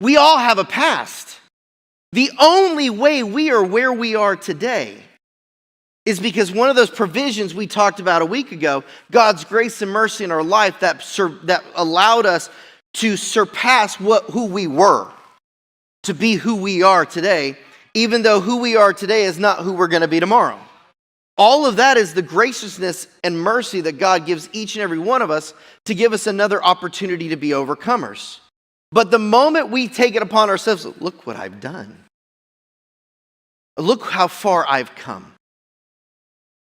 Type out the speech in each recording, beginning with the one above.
We all have a past. The only way we are where we are today is because one of those provisions we talked about a week ago, God's grace and mercy in our life that allowed us to surpass who we were, to be who we are today, even though who we are today is not who we're going to be tomorrow. All of that is the graciousness and mercy that God gives each and every one of us to give us another opportunity to be overcomers. But the moment we take it upon ourselves, look what I've done. Look how far I've come.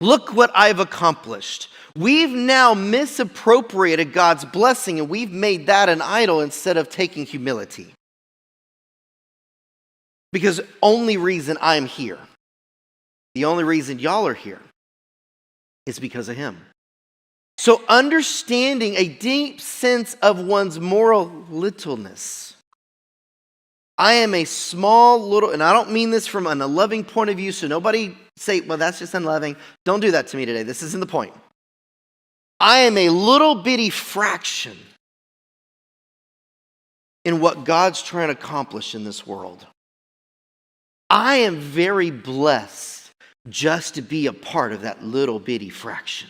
Look what I've accomplished. We've now misappropriated God's blessing, and we've made that an idol instead of taking humility. Because only reason I'm here, the only reason y'all are here, is because of Him. So understanding a deep sense of one's moral littleness. I am a small little, and I don't mean this from a loving point of view, so nobody say, well, that's just unloving. Don't do that to me today. This isn't the point. I am a little bitty fraction in what God's trying to accomplish in this world. I am very blessed just to be a part of that little bitty fraction.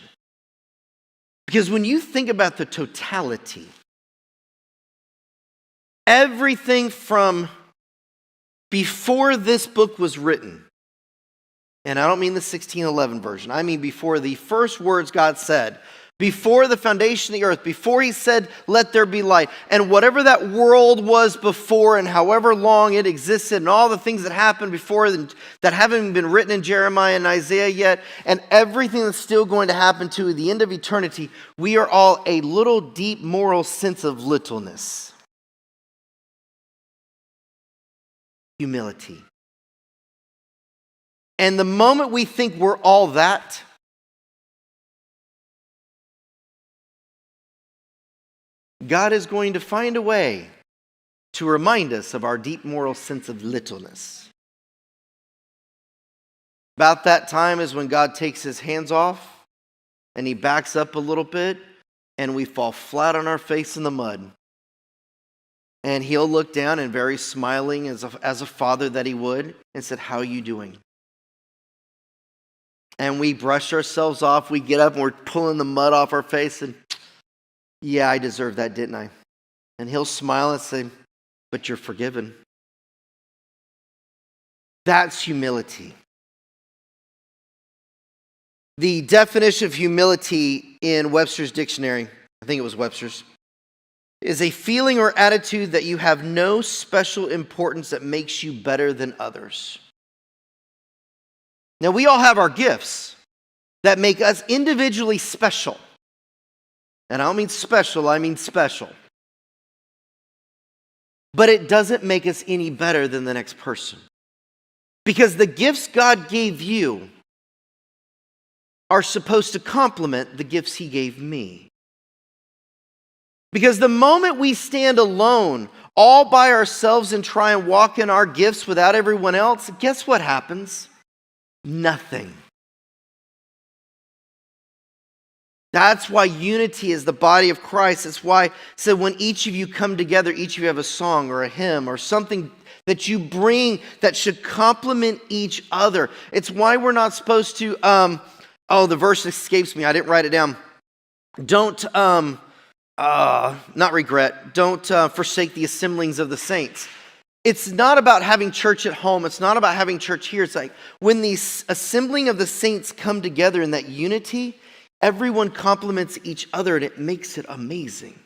Because when you think about the totality, everything from before this book was written, and I don't mean the 1611 version, I mean before the first words God said, before the foundation of the earth, before He said, let there be light, and whatever that world was before and however long it existed and all the things that happened before that haven't been written in Jeremiah and Isaiah yet, and everything that's still going to happen to the end of eternity, we are all a little deep moral sense of littleness. Humility. And the moment we think we're all that, God is going to find a way to remind us of our deep moral sense of littleness. About that time is when God takes His hands off and He backs up a little bit and we fall flat on our face in the mud. And He'll look down and very smiling as a father that He would and said, how are you doing? And we brush ourselves off, we get up and we're pulling the mud off our face and yeah, I deserved that, didn't I? And He'll smile and say, but you're forgiven. That's humility. The definition of humility in Webster's dictionary, I think it was Webster's, is a feeling or attitude that you have no special importance that makes you better than others. Now, we all have our gifts that make us individually special. And I don't mean special, I mean special. But it doesn't make us any better than the next person. Because the gifts God gave you are supposed to complement the gifts He gave me. Because the moment we stand alone, all by ourselves, and try and walk in our gifts without everyone else, guess what happens? Nothing. That's why unity is the body of Christ. It's why, so when each of you come together, each of you have a song or a hymn or something that you bring that should complement each other. It's why we're not supposed to, the verse escapes me. I didn't write it down. Don't, not regret. Don't forsake the assemblings of the saints. It's not about having church at home. It's not about having church here. It's like when the assembling of the saints come together in that unity, everyone compliments each other and it makes it amazing.